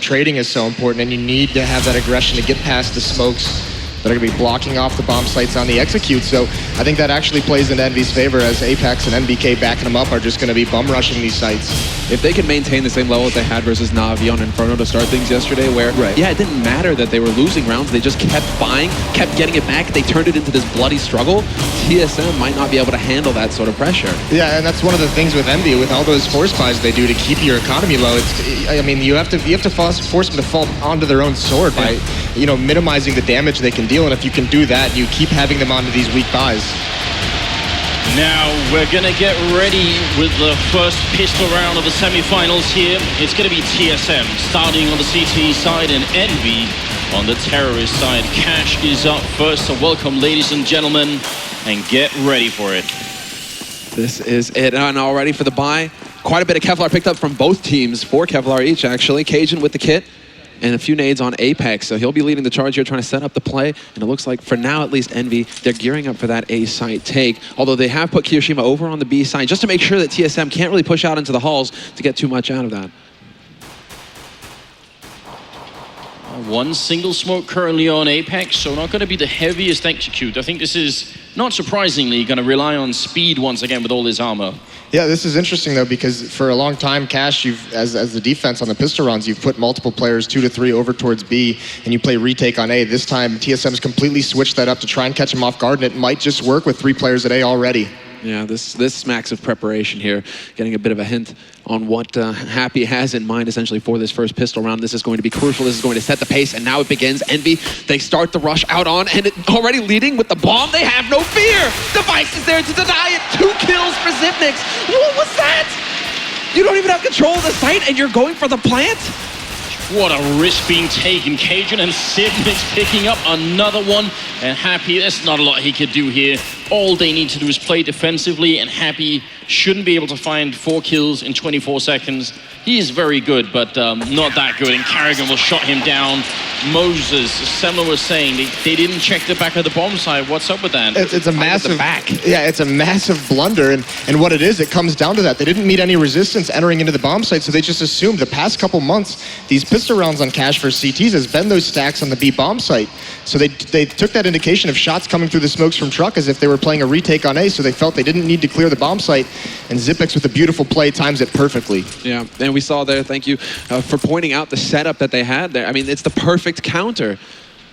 trading is so important, and you need to have that aggression to get past the smokes that are going to be blocking off the bomb sites on the execute. So I think that actually plays into EnVy's favor, as Apex and NBK backing them up are just going to be bum rushing these sites. If they can maintain the same level that they had versus Na'Vi on Inferno to start things yesterday, where, yeah, it didn't matter that they were losing rounds, they just kept buying, kept getting it back, they turned it into this bloody struggle, TSM might not be able to handle that sort of pressure. Yeah, and that's one of the things with EnVy, with all those force buys they do to keep your economy low. It's, I mean, you have to force them to fall onto their own sword by, you know, minimizing the damage they can deal, and if you can do that, you keep having them onto these weak buys. Now we're gonna get ready with the first pistol round of the semifinals here. It's gonna be TSM starting on the CT side and EnVy on the terrorist side. Cash is up first, so welcome, ladies and gentlemen, and get ready for it. This is it, and already for the buy, quite a bit of Kevlar picked up from both teams, 4 Kevlar each actually. Cajun with the kit, and a few nades on Apex, so he'll be leading the charge here, trying to set up the play, and it looks like, for now at least, EnVy, they're gearing up for that A site take, although they have put Kiyoshima over on the B side, just to make sure that TSM can't really push out into the halls to get too much out of that. One single smoke currently on Apex, so not going to be the heaviest execute. I think this is, not surprisingly, going to rely on speed once again with all his armor. Yeah, this is interesting though, because for a long time, Cash, as the defense on the pistol rounds, you've put multiple players 2 to 3 over towards B, and you play retake on A. This time, TSM's completely switched that up to try and catch him off guard, and it might just work with 3 players at A already. Yeah, this smacks of preparation here, getting a bit of a hint on what Happy has in mind essentially for this first pistol round. This is going to be crucial. This is going to set the pace, and now it begins. EnVy, they start the rush out on, and already leading with the bomb. They have no fear. Device is there to deny it. 2 kills for Zipnix. What was that? You don't even have control of the site, and you're going for the plant? What a risk being taken. Cajun and Zipnix picking up another one. And Happy, there's not a lot he could do here. All they need to do is play defensively, and Happy shouldn't be able to find 4 kills in 24 seconds. He is very good, but not that good. And Carrigan will shot him down. Moses, Semler was saying, they didn't check the back of the bomb side. What's up with that? It's a massive Yeah, it's a massive blunder, and what it is, it comes down to that. They didn't meet any resistance entering into the bomb site, so they just assumed the past couple months, these pistol rounds on Cash versus CTs has been those stacks on the B bomb site. So they took that indication of shots coming through the smokes from truck as if they were playing a retake on A, so they felt they didn't need to clear the bomb site, and Zipix with a beautiful play times it perfectly. Yeah, and we saw there, thank you for pointing out the setup that they had there. I mean, it's the perfect counter.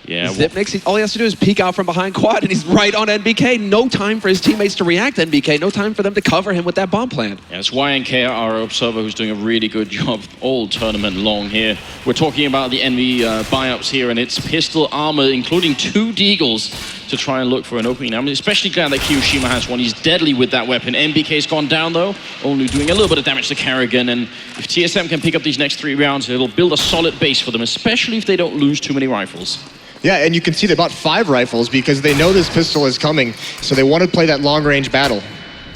Yeah, Zipnix, all he has to do is peek out from behind quad, and he's right on NBK. No time for his teammates to react to NBK. No time for them to cover him with that bomb plan. Yeah, it's YNK, our observer, who's doing a really good job all tournament long here. We're talking about the EnVy buy-ups here, and it's pistol armor, including 2 Deagles, to try and look for an opening. I'm especially glad that Kiyoshima has one. He's deadly with that weapon. NBK's gone down, though, only doing a little bit of damage to Carrigan. And if TSM can pick up these next 3 rounds, it'll build a solid base for them, especially if they don't lose too many rifles. Yeah, and you can see they bought 5 rifles because they know this pistol is coming, so they want to play that long-range battle.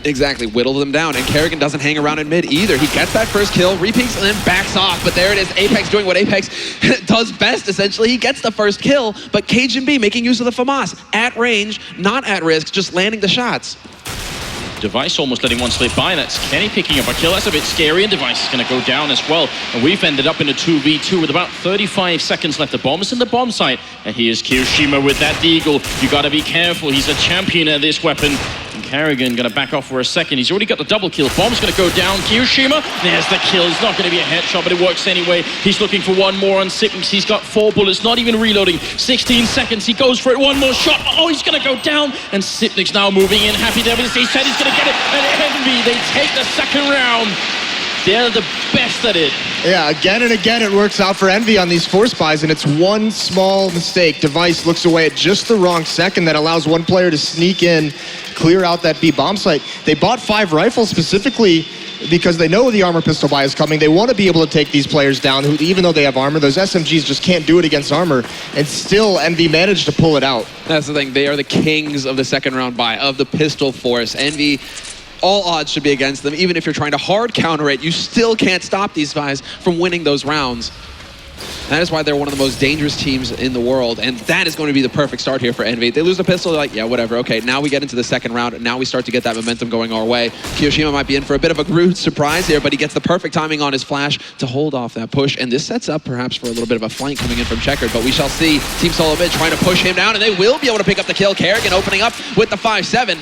Exactly, whittle them down, and Carrigan doesn't hang around in mid either. He gets that first kill, repeats, and then backs off, but there it is, Apex doing what Apex does best, essentially. He gets the first kill, but Cajun B making use of the FAMAS, at range, not at risk, just landing the shots. Device almost letting one slip by. That's Kenny picking up a kill. That's a bit scary, and Device is going to go down as well. And we've ended up in a 2v2 with about 35 seconds left. The bomb is in the bomb site, and here's Kiyoshima with that Deagle. You got to be careful. He's a champion at this weapon. And Carrigan going to back off for a second. He's already got the double kill. Bomb's going to go down. Kiyoshima, there's the kill. It's not going to be a headshot, but it works anyway. He's looking for one more on Zipnix. He's got 4 bullets, not even reloading. 16 seconds. He goes for it. One more shot. Oh, he's going to go down. And Zipnix now moving in. Happy Devils. He said he's going to get it. And EnVy, they take the second round. They're the best at it. Yeah, again and again it works out for EnVy on these force buys, and it's one small mistake. Device looks away at just the wrong second that allows one player to sneak in, clear out that B bomb site. They bought 5 rifles specifically because they know the armor pistol buy is coming. They want to be able to take these players down, who, even though they have armor, those SMGs just can't do it against armor, and still EnVy managed to pull it out. That's the thing, they are the kings of the second round buy, of the pistol force. EnVy, all odds should be against them. Even if you're trying to hard counter it, you still can't stop these guys from winning those rounds. That is why they're one of the most dangerous teams in the world, and that is going to be the perfect start here for EnVy. They lose the pistol, they're like, yeah, whatever. Okay, now we get into the second round, and now we start to get that momentum going our way. Kiyoshima might be in for a bit of a rude surprise here, but he gets the perfect timing on his flash to hold off that push, and this sets up perhaps for a little bit of a flank coming in from Checkered, but we shall see Team SoloMid trying to push him down, and they will be able to pick up the kill. Kerrigan opening up with the 5-7.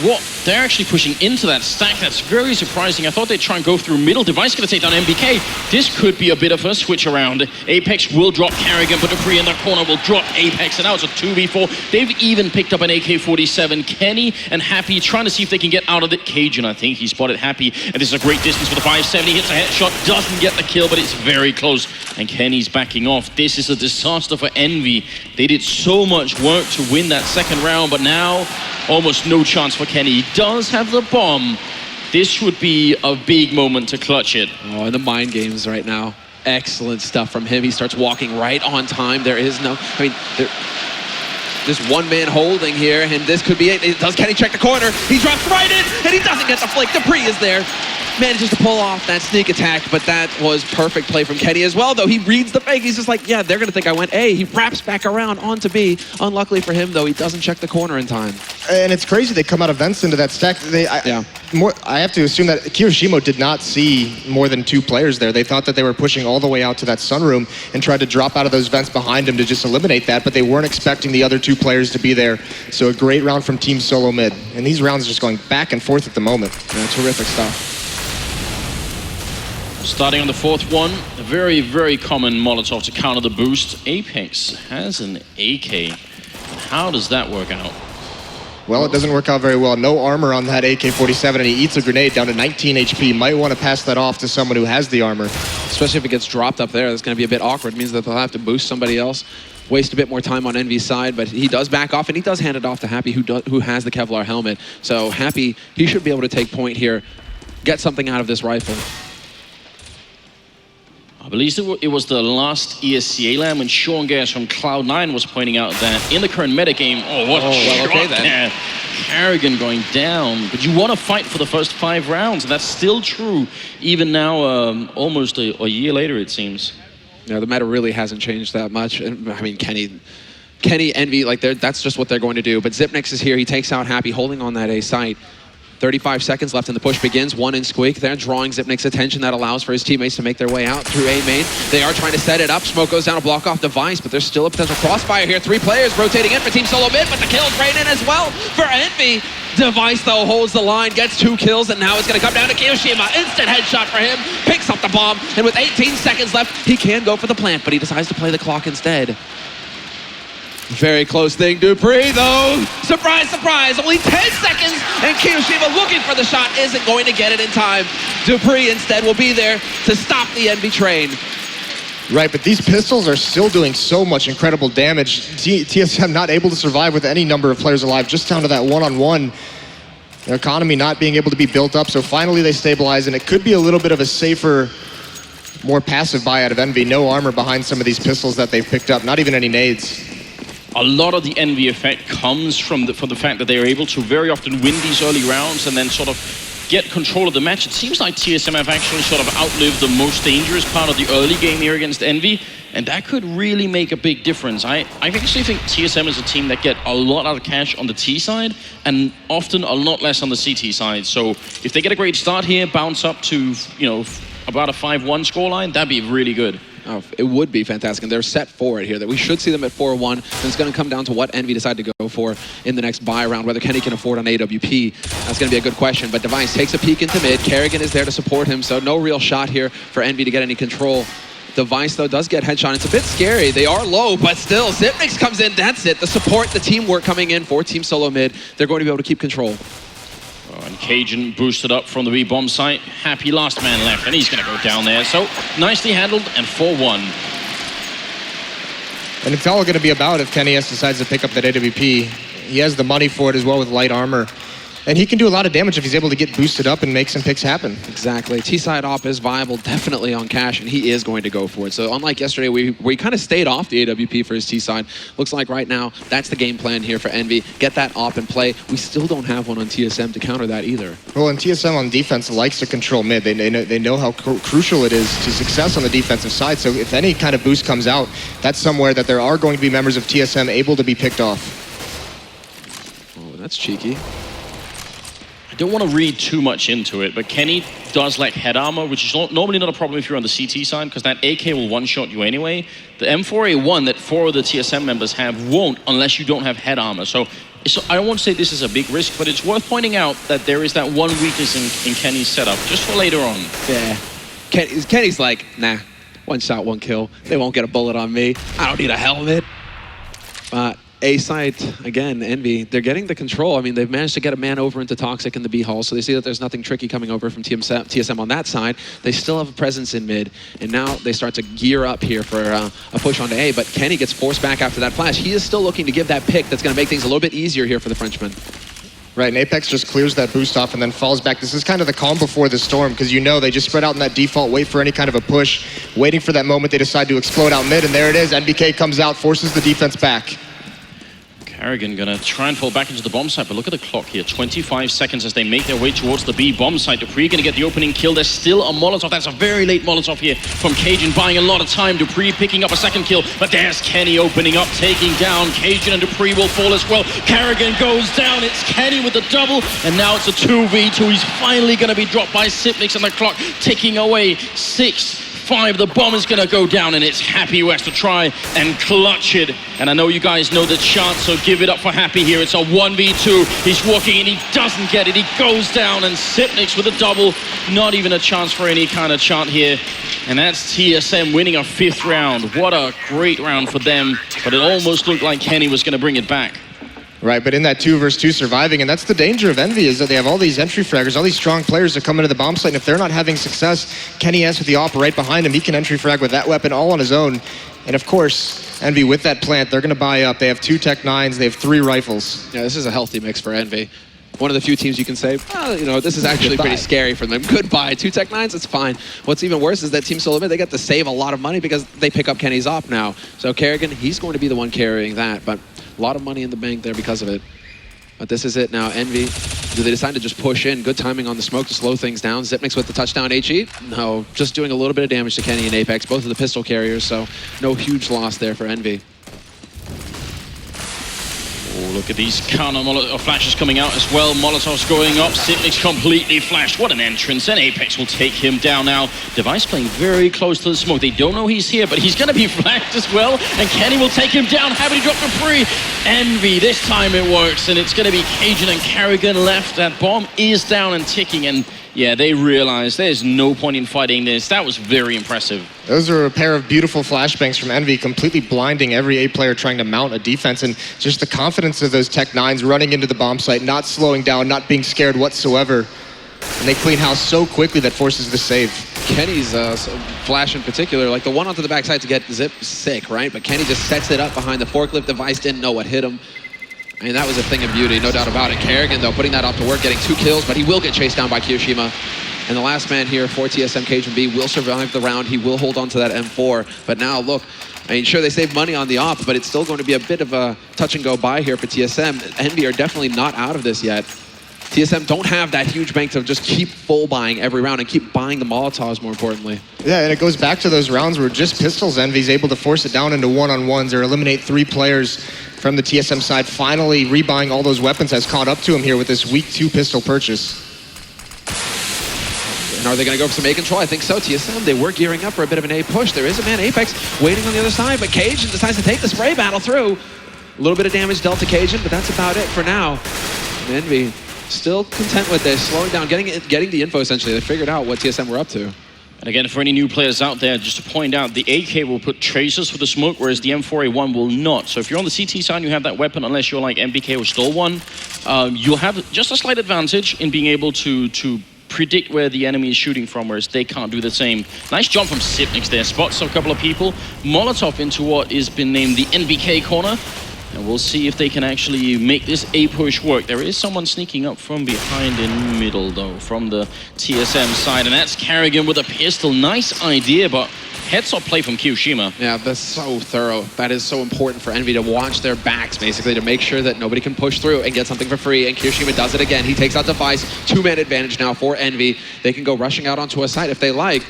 What? They're actually pushing into that stack. That's very surprising. I thought they'd try and go through middle. Device going to take down MBK. This could be a bit of a switch around. Apex will drop Kerrigan, but Dupree in the corner will drop Apex, and now it's a 2v4. They've even picked up an AK-47. Kenny and Happy trying to see if they can get out of it. Cajun, I think he spotted Happy, and this is a great distance for the 5-7. He hits a headshot, doesn't get the kill, but it's very close, and Kenny's backing off. This is a disaster for EnVy. They did so much work to win that second round, but now almost no chance for Kenny. He does have the bomb. This would be a big moment to clutch it. Oh, and the mind games right now. Excellent stuff from him. He starts walking right on time. There is no, I mean, there's one man holding here, and this could be it. Does Kenny check the corner? He drops right in, and he doesn't get the flick. Dupree is there. Manages to pull off that sneak attack, but that was perfect play from Kenny as well, though. He reads the fake. He's just like, yeah, they're going to think I went A. He wraps back around onto B. Unluckily for him, though, he doesn't check the corner in time. And it's crazy they come out of vents into that stack. I have to assume that Kiyoshima did not see more than 2 players there. They thought that they were pushing all the way out to that sunroom and tried to drop out of those vents behind him to just eliminate that, but they weren't expecting the other 2 players to be there. So a great round from Team SoloMid. And these rounds are just going back and forth at the moment. Yeah, terrific stuff. Starting on the 4th one, a very, very common Molotov to counter the boost. Apex has an AK. How does that work out? Well, it doesn't work out very well. No armor on that AK-47, and he eats a grenade down to 19 HP. Might want to pass that off to someone who has the armor. Especially if it gets dropped up there, that's going to be a bit awkward. It means that they'll have to boost somebody else, waste a bit more time on EnVy's side, but he does back off, and he does hand it off to Happy, who has the Kevlar helmet. So Happy, he should be able to take point here, get something out of this rifle. I believe it was the last ESCA LAN when Sean Gares from Cloud9 was pointing out that in the current metagame, what a shot okay then. there. Kerrigan going down, but you want to fight for the first 5 rounds, and that's still true even now, almost a year later, it seems. Yeah, the meta really hasn't changed that much. I mean, Kenny, EnVy, like that's just what they're going to do. But Zipnix is here. He takes out Happy, holding on that A site. 35 seconds left and the push begins. 1 in Squeak there, drawing Zipnik's attention. That allows for his teammates to make their way out through A main. They are trying to set it up. Smoke goes down to block off Device, but there's still a potential crossfire here. 3 players rotating in for Team SoloMid, but the kills rain in as well for EnVy. Device, though, holds the line, gets 2 kills, and now it's going to come down to Kiyoshima. Instant headshot for him, picks up the bomb, and with 18 seconds left, he can go for the plant, but he decides to play the clock instead. Very close thing. Dupree, though. Surprise, surprise. Only 10 seconds, and Kiyoshima looking for the shot isn't going to get it in time. Dupree instead will be there to stop the EnVy train. Right, but these pistols are still doing so much incredible damage. TSM not able to survive with any number of players alive, just down to that one-on-one. Their economy not being able to be built up, so finally they stabilize, and it could be a little bit of a safer, more passive buy out of EnVy. No armor behind some of these pistols that they've picked up, not even any nades. A lot of the EnVy effect comes from the fact that they are able to very often win these early rounds and then sort of get control of the match. It seems like TSM have actually sort of outlived the most dangerous part of the early game here against EnVy, and that could really make a big difference. I actually think TSM is a team that get a lot out of cash on the T side and often a lot less on the CT side. So if they get a great start here, bounce up to, about a 5-1 scoreline, that'd be really good. Oh, it would be fantastic, and they're set for it here. That we should see them at 4-1, and it's going to come down to what EnVy decide to go for in the next buy round, whether Kenny can afford on AWP. That's going to be a good question, but Device takes a peek into mid. Kerrigan is there to support him, so no real shot here for EnVy to get any control. Device, though, does get headshot. It's a bit scary. They are low, but still, Zipnix comes in. That's it. The support, the teamwork coming in for Team SoloMid. They're going to be able to keep control. And Cajun boosted up from the B-bomb site. Happy last man left, and he's going to go down there. So, nicely handled, and 4-1. And it's all going to be about if Kenny S decides to pick up that AWP. He has the money for it as well with light armor. And he can do a lot of damage if he's able to get boosted up and make some picks happen. Exactly. T-side op is viable definitely on Cash, and he is going to go for it. So unlike yesterday, we kind of stayed off the AWP for his T-side. Looks like right now, that's the game plan here for Envy. Get that op in play. We still don't have one on TSM to counter that either. Well, and TSM on defense likes to control mid. They know how crucial it is to success on the defensive side. So if any kind of boost comes out, that's somewhere that there are going to be members of TSM able to be picked off. Oh, that's cheeky. I don't want to read too much into it, but Kenny does lack head armor, which is normally not a problem if you're on the CT side, because that AK will one-shot you anyway. The M4A1 that 4 of the TSM members have won't unless you don't have head armor. So I don't want to say this is a big risk, but it's worth pointing out that there is that one weakness in Kenny's setup, just for later on. Yeah. Kenny's like, nah, one shot, one kill. They won't get a bullet on me. I don't need a helmet. But A site, again, Envy, they're getting the control. I mean, they've managed to get a man over into Toxic in the B hall, so they see that there's nothing tricky coming over from TSM on that side. They still have a presence in mid, and now they start to gear up here for a push onto A, but Kenny gets forced back after that flash. He is still looking to give that pick that's going to make things a little bit easier here for the Frenchman. Right, and Apex just clears that boost off and then falls back. This is kind of the calm before the storm, because you know they just spread out in that default, wait for any kind of a push, waiting for that moment they decide to explode out mid, and there it is. NBK comes out, forces the defense back. Karrigan gonna try and fall back into the bomb site, but look at the clock here. 25 seconds as they make their way towards the B bomb site. Dupree gonna get the opening kill. There's still a Molotov. That's a very late Molotov here from Cajun, buying a lot of time. Dupree picking up a second kill, but there's Kenny opening up, taking down Cajun, and Dupree will fall as well. Karrigan goes down. It's Kenny with the double, and now it's a 2v2. He's finally gonna be dropped by Sipnix, and the clock ticking away. 6-5. The bomb is going to go down, and it's Happy who has to try and clutch it. And I know you guys know the chant, so give it up for Happy here. It's a 1v2. He's walking, and he doesn't get it. He goes down, and Sipnix with a double. Not even a chance for any kind of chant here. And that's TSM winning a 5th round. What a great round for them. But it almost looked like Kenny was going to bring it back. Right, but in that 2 versus 2 surviving, and that's the danger of Envy, is that they have all these entry fraggers, all these strong players that come into the bomb site, and if they're not having success, Kenny S with the op right behind him, he can entry frag with that weapon all on his own. And of course, Envy with that plant, they're going to buy up. They have 2 Tech 9s, they have 3 rifles. Yeah, this is a healthy mix for Envy. One of the few teams you can say, oh, you know, this is actually pretty scary for them. Goodbye. 2 Tech 9s, it's fine. What's even worse is that Team SoloMid, they get to save a lot of money because they pick up Kenny's op now. So Karrigan, he's going to be the one carrying that, but a lot of money in the bank there because of it. But this is it now. Envy, do they decide to just push in? Good timing on the smoke to slow things down. Zipnix with the touchdown HE? No, just doing a little bit of damage to Kenny and Apex, both of the pistol carriers, so no huge loss there for Envy. Oh, look at these counter flashes coming out as well. Molotov's going up. Sipnix completely flashed. What an entrance. And Apex will take him down now. Device playing very close to the smoke. They don't know he's here, but he's going to be flashed as well. And Kenny will take him down. Happy to drop for free. Envy, this time it works. And it's going to be Cajun and Karrigan left. That bomb is down and ticking. And yeah, they realize there's no point in fighting this. That was very impressive. Those are a pair of beautiful flashbangs from Envy, completely blinding every A player trying to mount a defense, and just the confidence of those Tech 9s running into the bomb site, not slowing down, not being scared whatsoever. And they clean house so quickly that forces the save. Kenny's flash in particular, like the one onto the backside to get Zip sick, right? But Kenny just sets it up behind the forklift. Device didn't know what hit him. I mean, that was a thing of beauty, no doubt about it. Karrigan, though, putting that off to work, getting 2 kills, but he will get chased down by Kiyoshima. And the last man here for TSM Cajun B will survive the round. He will hold on to that M4. But now, look, I mean, sure, they saved money on the op, but it's still going to be a bit of a touch-and-go buy here for TSM. Envy are definitely not out of this yet. TSM don't have that huge bank to just keep full buying every round and keep buying the Molotovs, more importantly. Yeah, and it goes back to those rounds where just pistols Envy's able to force it down into one-on-ones or eliminate 3 players from the TSM side. Finally, rebuying all those weapons has caught up to him here with this week 2 pistol purchase. And are they going to go for some A control? I think so. TSM, they were gearing up for a bit of an A push. There is a man, Apex, waiting on the other side, but Cajun decides to take the spray battle through. A little bit of damage dealt to Cajun, but that's about it for now. And Envy still content with this, slowing down, getting the info essentially. They figured out what TSM were up to. And again, for any new players out there, just to point out, the AK will put tracers for the smoke, whereas the M4A1 will not. So if you're on the CT side and you have that weapon, unless you're like MBK or Stole One, you'll have just a slight advantage in being able to predict where the enemy is shooting from, whereas they can't do the same. Nice jump from Sipnix there, spots a couple of people. Molotov into what has been named the NBK corner. And we'll see if they can actually make this A push work. There is someone sneaking up from behind in middle, though, from the TSM side. And that's Carrigan with a pistol. Nice idea, but heads-up play from Kiyoshima. Yeah, that's so thorough. That is so important for Envy to watch their backs, basically, to make sure that nobody can push through and get something for free. And Kiyoshima does it again. He takes out Device. Two-man advantage now for Envy. They can go rushing out onto a site if they like.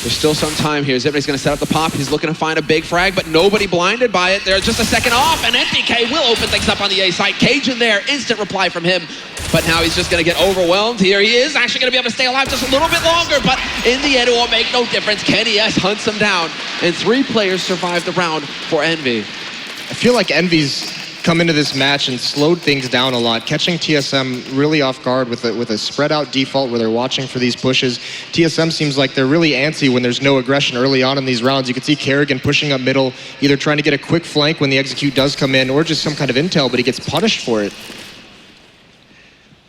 There's still some time here. Zipnick's going to set up the pop. He's looking to find a big frag, but nobody blinded by it. They're just a second off, and NBK will open things up on the A site. Cajun there, instant reply from him. But now he's just going to get overwhelmed. Here he is, actually going to be able to stay alive just a little bit longer, but in the end, it won't make no difference. Kenny S hunts him down, and 3 players survive the round for Envy. I feel like Envy's come into this match and slowed things down a lot, catching TSM really off guard with a spread out default where they're watching for these pushes. TSM seems like they're really antsy when there's no aggression early on in these rounds. You can see Carrigan pushing up middle, either trying to get a quick flank when the execute does come in or just some kind of intel, but he gets punished for it.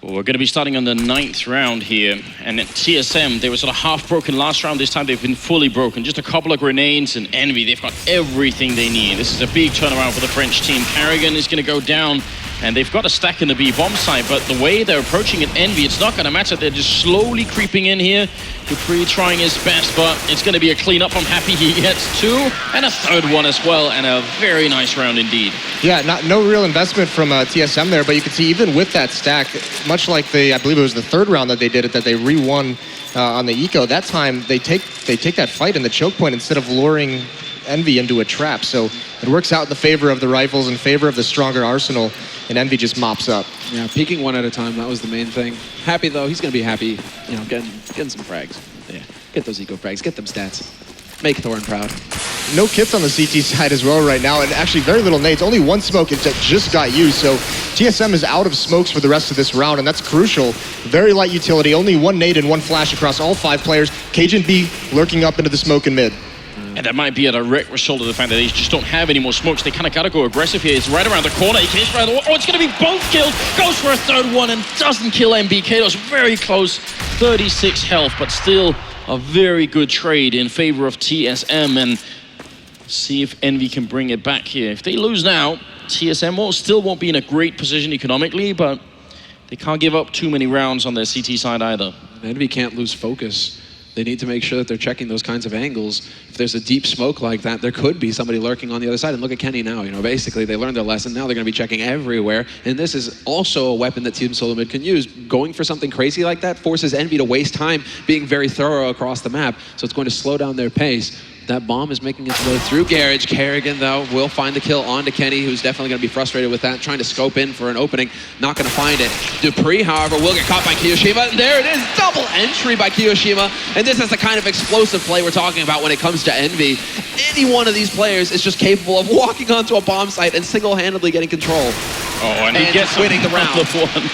Well, we're going to be starting on the 9th round here, and at TSM, they were sort of half broken last round. This time they've been fully broken. Just a couple of grenades, and Envy, they've got everything they need. This is a big turnaround for the French team. Carrigan is going to go down, and they've got a stack in the B bomb site, but the way they're approaching it, Envy, it's not going to matter. They're just slowly creeping in here. Dupree trying his best, but it's going to be a cleanup. I'm happy he gets 2, and a 3rd one as well, and a very nice round indeed. Yeah, no real investment from TSM there, but you can see even with that stack, much like I believe it was the 3rd round that they did it, that they re-won on the eco. That time they take that fight in the choke point instead of luring Envy into a trap. So it works out in the favor of the rifles, in favor of the stronger arsenal, and Envy just mops up. Yeah, peeking one at a time, that was the main thing. Happy though, he's going to be happy, you know, getting some frags. Yeah, get those eco frags, get them stats. Make Thorn proud. No kits on the CT side as well right now, and actually very little nades. Only 1 smoke that just got used, so TSM is out of smokes for the rest of this round, and that's crucial. Very light utility, only 1 nade and 1 flash across all 5 players. Cajun B lurking up into the smoke in mid. And that might be a direct result of the fact that they just don't have any more smokes. They kind of got to go aggressive here. It's right around the corner. He can right. Oh, it's going to be both kills. Goes for a 3rd one and doesn't kill MBK. That was very close. 36 health, but still a very good trade in favor of TSM. And see if Envy can bring it back here. If they lose now, TSM still won't be in a great position economically, but they can't give up too many rounds on their CT side either. Envy can't lose focus. They need to make sure that they're checking those kinds of angles. If there's a deep smoke like that, there could be somebody lurking on the other side. And look at Kenny now, you know, basically they learned their lesson. Now they're going to be checking everywhere. And this is also a weapon that Team SoloMid can use. Going for something crazy like that forces Envy to waste time being very thorough across the map. So it's going to slow down their pace. That bomb is making its way through Garage. Carrigan, though, will find the kill onto Kenny, who's definitely going to be frustrated with that, trying to scope in for an opening. Not going to find it. Dupree, however, will get caught by Kiyoshima. And there it is, double entry by Kiyoshima. And this is the kind of explosive play we're talking about when it comes to Envy. Any one of these players is just capable of walking onto a bomb site and single-handedly getting control. Oh, and he gets winning the round. One.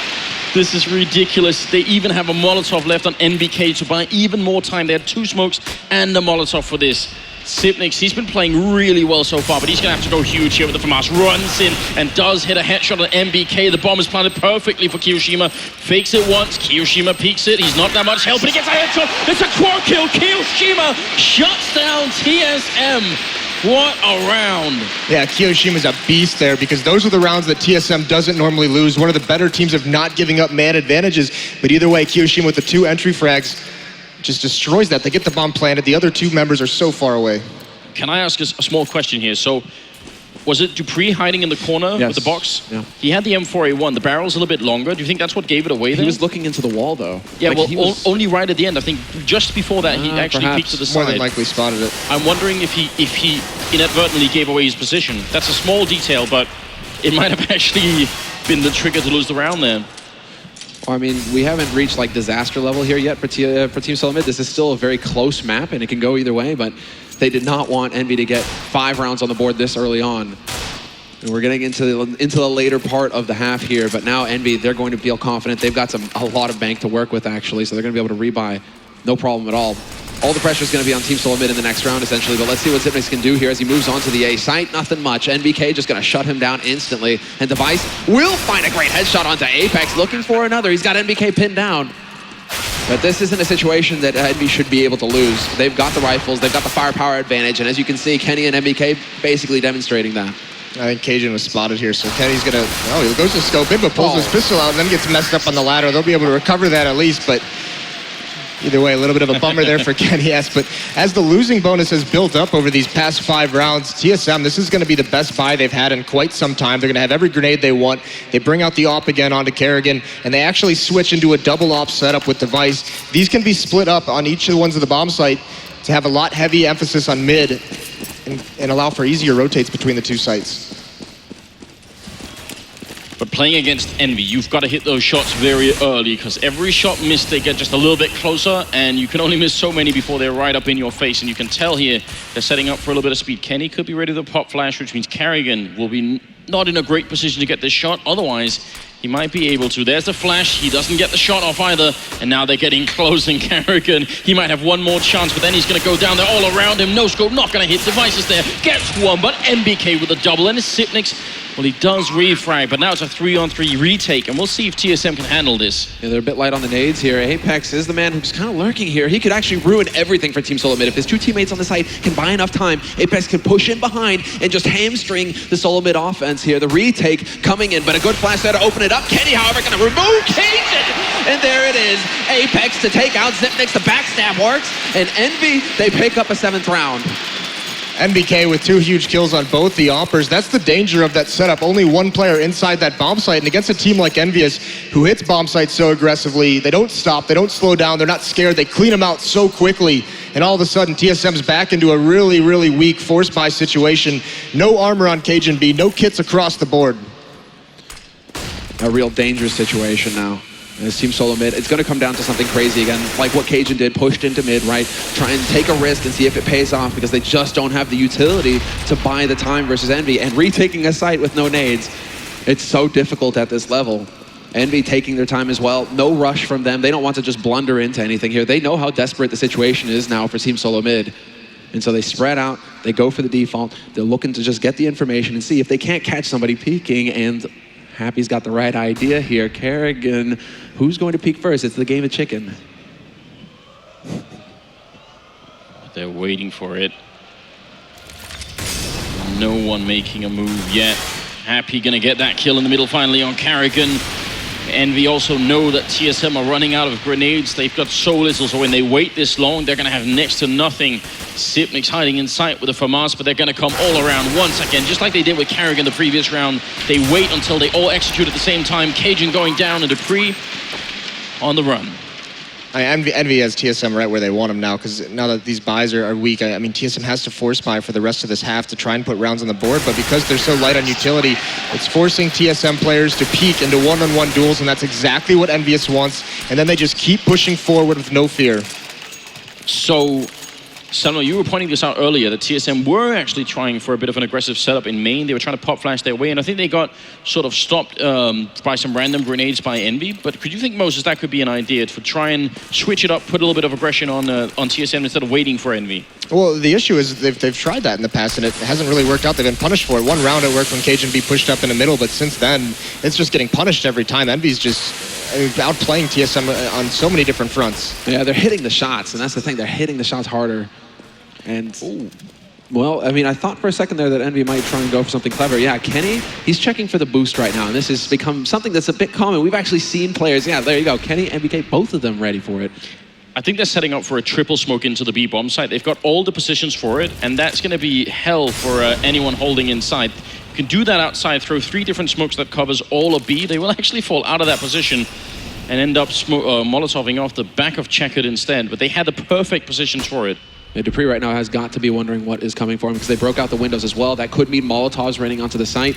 This is ridiculous. They even have a Molotov left on NBK to buy even more time. They had 2 smokes and a Molotov for this. Sipnix, he's been playing really well so far, but he's going to have to go huge here with the FAMAS. Runs in and does hit a headshot on MBK. The bomb is planted perfectly for Kiyoshima. Fakes it once. Kiyoshima peeks it. He's not that much help, but he gets a headshot. It's a quad kill. Kiyoshima shuts down TSM. What a round. Yeah, Kiyoshima's a beast there because those are the rounds that TSM doesn't normally lose. One of the better teams of not giving up man advantages. But either way, Kiyoshima with the 2 entry frags just destroys that. They get the bomb planted. The other 2 members are so far away. Can I ask a small question here? So, was it Dupree hiding in the corner with the box? Yeah. He had the M4A1. The barrel's a little bit longer. Do you think that's what gave it away then? He was looking into the wall, though. Yeah, like, well, only right at the end. I think just before that, he actually peeked to the side. More than likely spotted it. I'm wondering if he inadvertently gave away his position. That's a small detail, but it might have actually been the trigger to lose the round there. I mean, we haven't reached like disaster level here yet for Team SoloMid. This is still a very close map, and it can go either way, but they did not want Envy to get 5 rounds on the board this early on. And we're getting into the later part of the half here, but now Envy, they're going to feel confident. They've got a lot of bank to work with, actually, so they're going to be able to rebuy. No problem at all. All the pressure is going to be on Team SoloMid in the next round, essentially, but let's see what Zipnix can do here as he moves on to the A site. Nothing much. NBK just going to shut him down instantly, and Device will find a great headshot onto Apex, looking for another. He's got NBK pinned down. But this isn't a situation that Envy should be able to lose. They've got the rifles, they've got the firepower advantage, and as you can see, Kenny and NBK basically demonstrating that. I think Cajun was spotted here, so Kenny's gonna, he goes to scope in, but pulls his pistol out and then gets messed up on the ladder. They'll be able to recover that at least, but either way, a little bit of a bummer there for Kenny. Yes, but as the losing bonus has built up over these past 5 rounds, TSM, this is going to be the best buy they've had in quite some time. They're going to have every grenade they want. They bring out the AWP again onto Kerrigan, and they actually switch into a double AWP setup with Device. These can be split up on each of the ones of the bomb site to have a lot heavy emphasis on mid and allow for easier rotates between the 2 sites. But playing against Envy, you've got to hit those shots very early, because every shot missed, they get just a little bit closer, and you can only miss so many before they're right up in your face. And you can tell here they're setting up for a little bit of speed. Kenny could be ready to pop flash, which means Kerrigan will be not in a great position to get this shot. Otherwise, he might be able to. There's the flash. He doesn't get the shot off either. And now they're getting close, and Kerrigan, he might have one more chance, but then he's going to go down there all around him. No scope, not going to hit. Devices there. Gets one, but MBK with a double. And Sipnix, well, he does refrag, but now it's a 3-on-3 retake, and we'll see if TSM can handle this. Yeah, they're a bit light on the nades here. Apex is the man who's kind of lurking here. He could actually ruin everything for Team SoloMid. If his 2 teammates on the site can buy enough time, Apex can push in behind and just hamstring the SoloMid offense here. The retake coming in, but a good flash there to open it up. Kenny, however, going to remove Cajun. And there it is. Apex to take out Sipnix. The backstab works. And Envy, they pick up a 7th round. MBK with 2 huge kills on both the Oppers. That's the danger of that setup. Only 1 player inside that bomb site. And against a team like EnVyUs, who hits bomb sites so aggressively, they don't stop, they don't slow down, they're not scared, they clean them out so quickly. And all of a sudden, TSM's back into a really, really weak force buy situation. No armor on Cajun B, no kits across the board. A real dangerous situation now. As Team SoloMid, it's going to come down to something crazy again, like what Cajun did, pushed into mid, right? Try and take a risk and see if it pays off, because they just don't have the utility to buy the time versus Envy. And retaking a site with no nades, it's so difficult at this level. Envy taking their time as well. No rush from them. They don't want to just blunder into anything here. They know how desperate the situation is now for Team SoloMid. And so they spread out, they go for the default. They're looking to just get the information and see if they can't catch somebody peeking. And Happy's got the right idea here. Kerrigan, who's going to peek first? It's the game of chicken. They're waiting for it. No one making a move yet. Happy gonna get that kill in the middle finally on Kerrigan. Envy also know that TSM are running out of grenades. They've got so little, so when they wait this long, they're gonna have next to nothing. Sipnix hiding in sight with a FAMAS, but they're gonna come all around once again, just like they did with Kerrigan the previous round. They wait until they all execute at the same time. Cajun going down and Dupree on the run. Envy has TSM right where they want him now, because now that these buys are weak, I mean, TSM has to force buy for the rest of this half to try and put rounds on the board, but because they're so light on utility, it's forcing TSM players to peek into one-on-one duels, and that's exactly what EnVyUs wants, and then they just keep pushing forward with no fear. So, Selma, you were pointing this out earlier, that TSM were actually trying for a bit of an aggressive setup in main. They were trying to pop flash their way, and I think they got sort of stopped by some random grenades by Envy. But could you think, Moses, that could be an idea to try and switch it up, put a little bit of aggression on TSM instead of waiting for Envy? Well, the issue is they've tried that in the past, and it hasn't really worked out. They've been punished for it. One round it worked when Cajun B pushed up in the middle, but since then, it's just getting punished every time. Envy's just outplaying TSM on so many different fronts. Yeah, they're hitting the shots, and that's the thing. They're hitting the shots harder. And, well, I mean, I thought for a second there that Envy might try and go for something clever. Yeah, Kenny, he's checking for the boost right now, and this has become something that's a bit common. We've actually seen players, yeah, there you go, Kenny, MBK, both of them ready for it. I think they're setting up for a triple smoke into the B bomb site. They've got all the positions for it, and that's going to be hell for anyone holding inside. You can do that outside, throw 3 different smokes that covers all of B. They will actually fall out of that position and end up molotoving off the back of Checkered instead, but they had the perfect positions for it. Yeah, Dupree right now has got to be wondering what is coming for him, because they broke out the windows as well. That could mean Molotovs raining onto the site.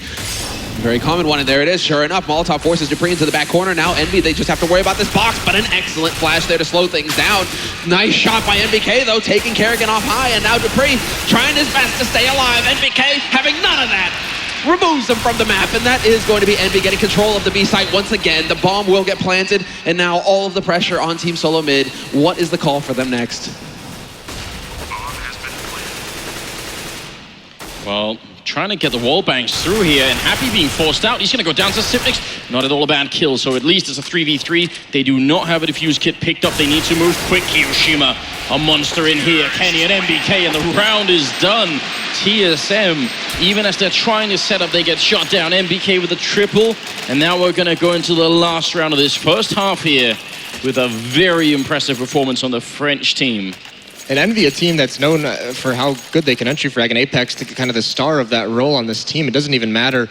Very common one, and there it is. Sure enough, Molotov forces Dupree into the back corner. Now Envy, they just have to worry about this box, but an excellent flash there to slow things down. Nice shot by NBK, though, taking Kerrigan off high, and now Dupree trying his best to stay alive. NBK having none of that. Removes them from the map, and that is going to be Envy getting control of the B site once again. The bomb will get planted, and now all of the pressure on Team SoloMid. What is the call for them next? Well, trying to get the wall bangs through here, and Happy being forced out. He's going to go down to Sipnix. Not at all a bad kill, so at least it's a 3v3. They do not have a defuse kit picked up. They need to move quick. Hiroshima, a monster in here. Kenny and MBK, and the round is done. TSM, even as they're trying to set up, they get shot down. MBK with a triple, and now we're going to go into the last round of this first half here with a very impressive performance on the French team. And EnVy, a team that's known for how good they can entry frag, and Apex to kind of the star of that role on this team. It doesn't even matter.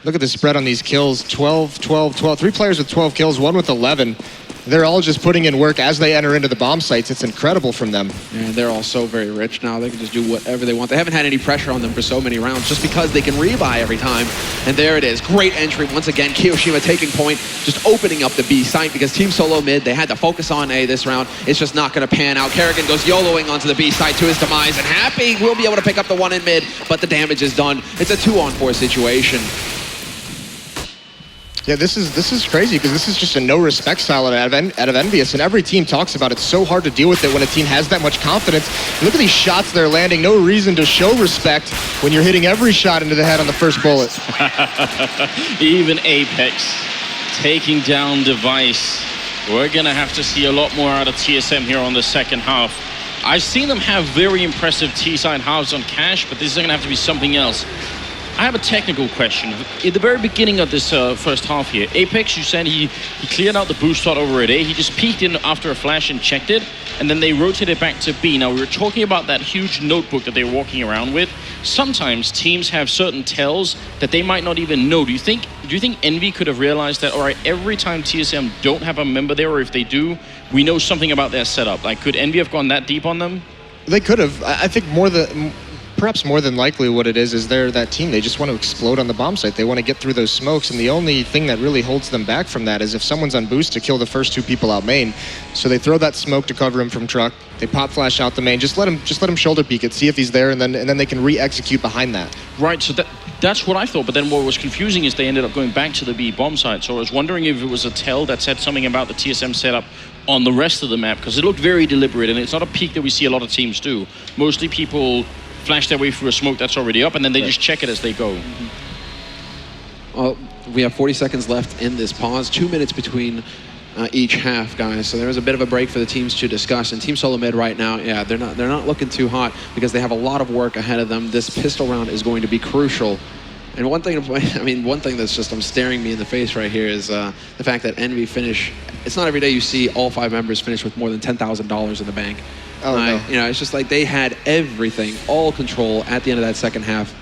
Look at the spread on these kills, 12, 12, 12. 3 players with 12 kills, 1 with 11. They're all just putting in work as they enter into the bomb sites. It's incredible from them. And they're all so very rich now. They can just do whatever they want. They haven't had any pressure on them for so many rounds just because they can rebuy every time. And there it is. Great entry once again. Kiyoshima taking point, just opening up the B site because Team SoloMid, they had to focus on A this round. It's just not going to pan out. Kerrigan goes YOLOing onto the B site to his demise. And Happy will be able to pick up the 1 in mid, but the damage is done. It's a 2-on-4 situation. Yeah, this is crazy because this is just a no-respect style out of EnVyUs, and every team talks about it. It's so hard to deal with it when a team has that much confidence. Look at these shots they're landing. No reason to show respect when you're hitting every shot into the head on the first bullet. Even Apex taking down Device. We're going to have to see a lot more out of TSM here on the second half. I've seen them have very impressive T-side halves on Cash, but this is going to have to be something else. I have a technical question. At the very beginning of this first half here, Apex, you said he cleared out the boost shot over at A. He just peeked in after a flash and checked it, and then they rotated back to B. Now, we were talking about that huge notebook that they were walking around with. Sometimes teams have certain tells that they might not even know. Do you think EnVy could have realized that, all right, every time TSM don't have a member there, or if they do, we know something about their setup? Like, could EnVy have gone that deep on them? They could have. I think perhaps more than likely what it is they're that team. They just want to explode on the bomb site. They want to get through those smokes, and the only thing that really holds them back from that is if someone's on boost to kill the first 2 people out main. So they throw that smoke to cover him from truck. They pop flash out the main. Just let him shoulder peek it, see if he's there, and then they can re-execute behind that. Right. So that's what I thought. But then what was confusing is they ended up going back to the B bomb site. So I was wondering if it was a tell that said something about the TSM setup on the rest of the map, because it looked very deliberate, and it's not a peek that we see a lot of teams do. Mostly people flash their way through a smoke that's already up, and then they just check it as they go. Well, we have 40 seconds left in this pause, 2 minutes between each half, guys. So there was a bit of a break for the teams to discuss. And Team SoloMid right now, yeah, they're not looking too hot because they have a lot of work ahead of them. This pistol round is going to be crucial. And one thing that's just staring me in the face right here is the fact that EnVy finish. It's not every day you see all 5 members finish with more than $10,000 in the bank. Oh, no. You know, it's just like they had everything, all control at the end of that second half.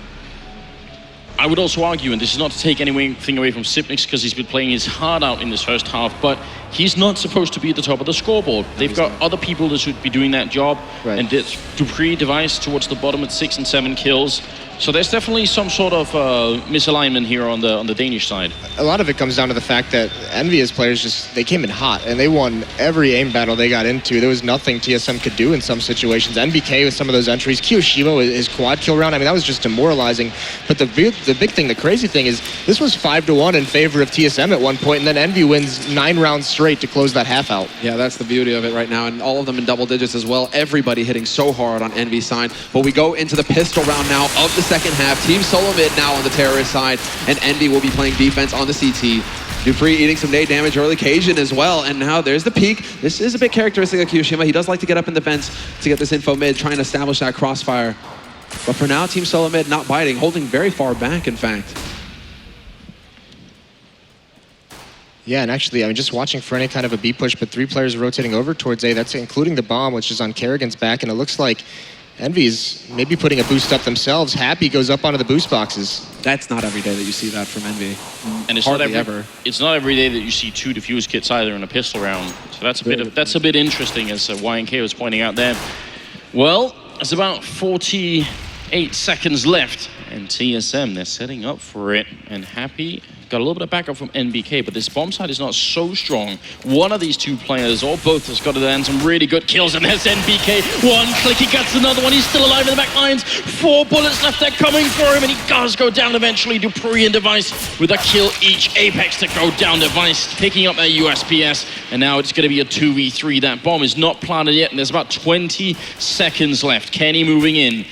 I would also argue, and this is not to take anything away from Sipnix because he's been playing his heart out in this first half, but he's not supposed to be at the top of the scoreboard. They've got other people that should be doing that job, right. And it's Dupree Device towards the bottom at 6 and 7 kills. So there's definitely some sort of misalignment here on the Danish side. A lot of it comes down to the fact that EnVyUs players they came in hot, and they won every aim battle they got into. There was nothing TSM could do in some situations. MBK with some of those entries, Kiyoshima with his quad kill round, I mean, that was just demoralizing. But the big thing, the crazy thing is this was 5-1 in favor of TSM at one point, and then EnVy wins 9 rounds straight to close that half out. Yeah, that's the beauty of it right now, and all of them in double digits as well. Everybody hitting so hard on EnVy's side. But we go into the pistol round now of the second half. Team SoloMid now on the terrorist side, and EnVy will be playing defense on the CT. Dupree eating some nade damage early, Cajun as well, and now there's the peak. This is a bit characteristic of Kiyoshima. He does like to get up in the fence to get this info mid, trying to establish that crossfire. But for now, Team SoloMid not biting, holding very far back, in fact. Yeah, and actually, I mean, just watching for any kind of a B push, but 3 players rotating over towards A. That's including the bomb, which is on Kerrigan's back, and it looks like EnVy's maybe putting a boost up themselves. Happy goes up onto the boost boxes. That's not every day that you see that from EnVy. And it's hardly not ever. It's not every day that you see 2 defuse kits either in a pistol round. So that's a bit interesting, as YNK was pointing out there. Well, it's about 48 seconds left, and TSM, they're setting up for it, and Happy got a little bit of backup from NBK, but this bomb side is not so strong. One of these 2 players, or both, has got to land some really good kills, and there's NBK. One click, he gets another one. He's still alive in the back lines. 4 bullets left, they're coming for him, and he does go down eventually. Dupree and Device with a kill each. Apex to go down. Device picking up that USPS, and now it's going to be a 2v3. That bomb is not planted yet, and there's about 20 seconds left. Kenny moving in.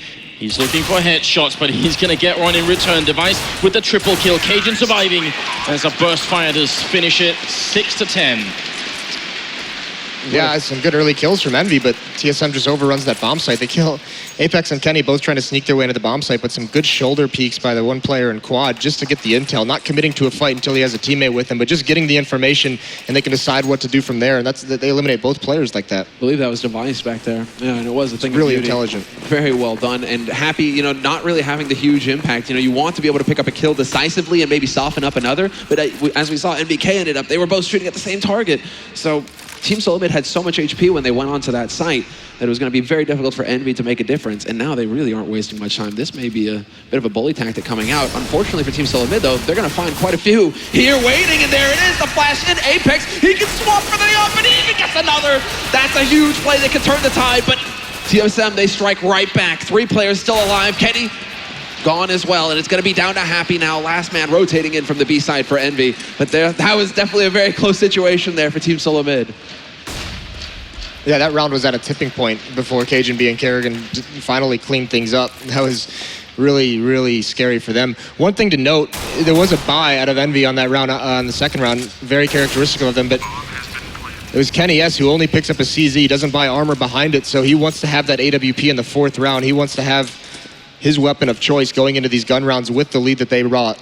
He's looking for headshots, but he's going to get one in return. Device with the triple kill. Cajun surviving. There's a burst fire to finish it 6-10. Yeah, some good early kills from EnVy, but TSM just overruns that bomb site. They kill Apex and Kenny, both trying to sneak their way into the bomb site, but some good shoulder peeks by the one player in quad just to get the intel, not committing to a fight until he has a teammate with him, but just getting the information, and they can decide what to do from there, and they eliminate both players like that. I believe that was Device back there. Yeah, and it was a thing. Really intelligent. Very well done, and happy, you know, not really having the huge impact. You know, you want to be able to pick up a kill decisively and maybe soften up another, but as we saw, NBK ended up, they were both shooting at the same target. So Team SoloMid had so much HP when they went onto that site that it was going to be very difficult for EnVy to make a difference, and now they really aren't wasting much time. This may be a bit of a bully tactic coming out. Unfortunately for Team SoloMid, though, they're going to find quite a few here waiting, and there it is, the flash in. Apex, he can swap for the up, and he even gets another. That's a huge play that can turn the tide, but TSM, they strike right back. 3 players still alive. Kenny gone as well, and it's going to be down to Happy now. Last man rotating in from the B side for EnVy, but that was definitely a very close situation there for Team SoloMid. Yeah, that round was at a tipping point before Cajun B and Kerrigan finally cleaned things up. That was really, really scary for them. One thing to note, there was a buy out of EnVy on that round, on the second round, very characteristic of them, but it was Kenny S who only picks up a CZ. He doesn't buy armor behind it, so he wants to have that AWP in the 4th round. He wants to have his weapon of choice going into these gun rounds with the lead that they brought.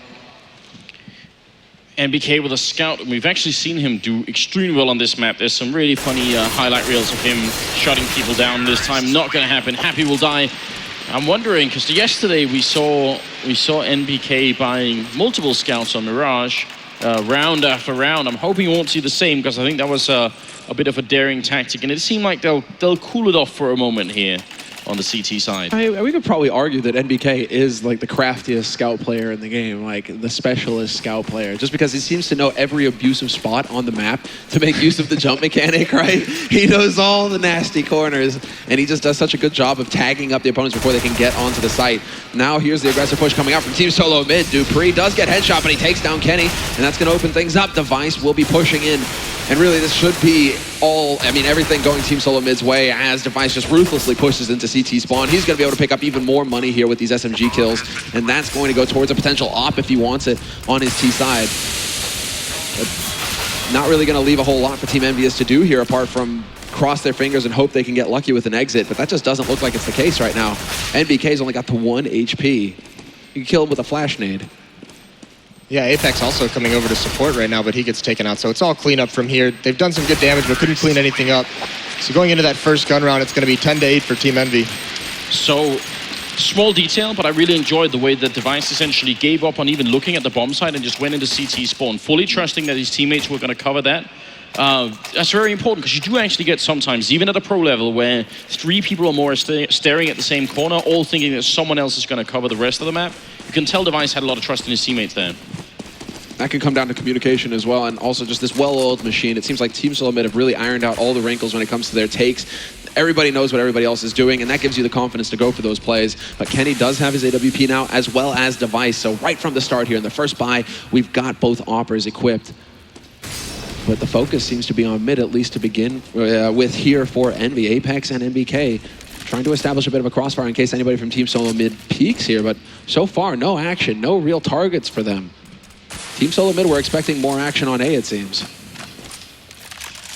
NBK with a scout, and we've actually seen him do extremely well on this map. There's some really funny highlight reels of him shutting people down this time. Not going to happen. Happy will die. I'm wondering, because yesterday we saw NBK buying multiple scouts on Mirage, round after round. I'm hoping we won't see the same, because I think that was a bit of a daring tactic, and it seemed like they'll cool it off for a moment here on the CT side. We could probably argue that NBK is like the craftiest scout player in the game, like the specialist scout player, just because he seems to know every abusive spot on the map to make use of the jump mechanic, right? He knows all the nasty corners, and he just does such a good job of tagging up the opponents before they can get onto the site. Now here's the aggressive push coming out from Team SoloMid. Dupree does get headshot, but he takes down Kenny, and that's going to open things up. Device will be pushing in, and really this should be everything going Team SoloMid's way as Device just ruthlessly pushes into CT spawn. He's going to be able to pick up even more money here with these SMG kills, and that's going to go towards a potential op if he wants it on his T side. But not really going to leave a whole lot for Team EnVyUs to do here apart from cross their fingers and hope they can get lucky with an exit, but that just doesn't look like it's the case right now. NBK's only got the 1 HP. You can kill him with a flash nade. Yeah, Apex also coming over to support right now, but he gets taken out. So it's all cleanup from here. They've done some good damage, but couldn't clean anything up. So going into that first gun round, it's going to be 10-8 for Team EnVy. So, small detail, but I really enjoyed the way that Device essentially gave up on even looking at the bomb site and just went into CT spawn, fully trusting that his teammates were going to cover that. That's very important, because you do actually get sometimes, even at a pro level, where 3 people or more are staring at the same corner, all thinking that someone else is going to cover the rest of the map. You can tell Device had a lot of trust in his teammates there. That can come down to communication as well, and also just this well-oiled machine. It seems like Team SoloMid have really ironed out all the wrinkles when it comes to their takes. Everybody knows what everybody else is doing, and that gives you the confidence to go for those plays. But Kenny does have his AWP now, as well as Device. So right from the start here, in the first buy, we've got both operas equipped. But the focus seems to be on mid, at least to begin with here for EnVy. Apex and NBK trying to establish a bit of a crossfire in case anybody from Team SoloMid peeks here. But so far, no action, no real targets for them. Team SoloMid, we're expecting more action on A, it seems.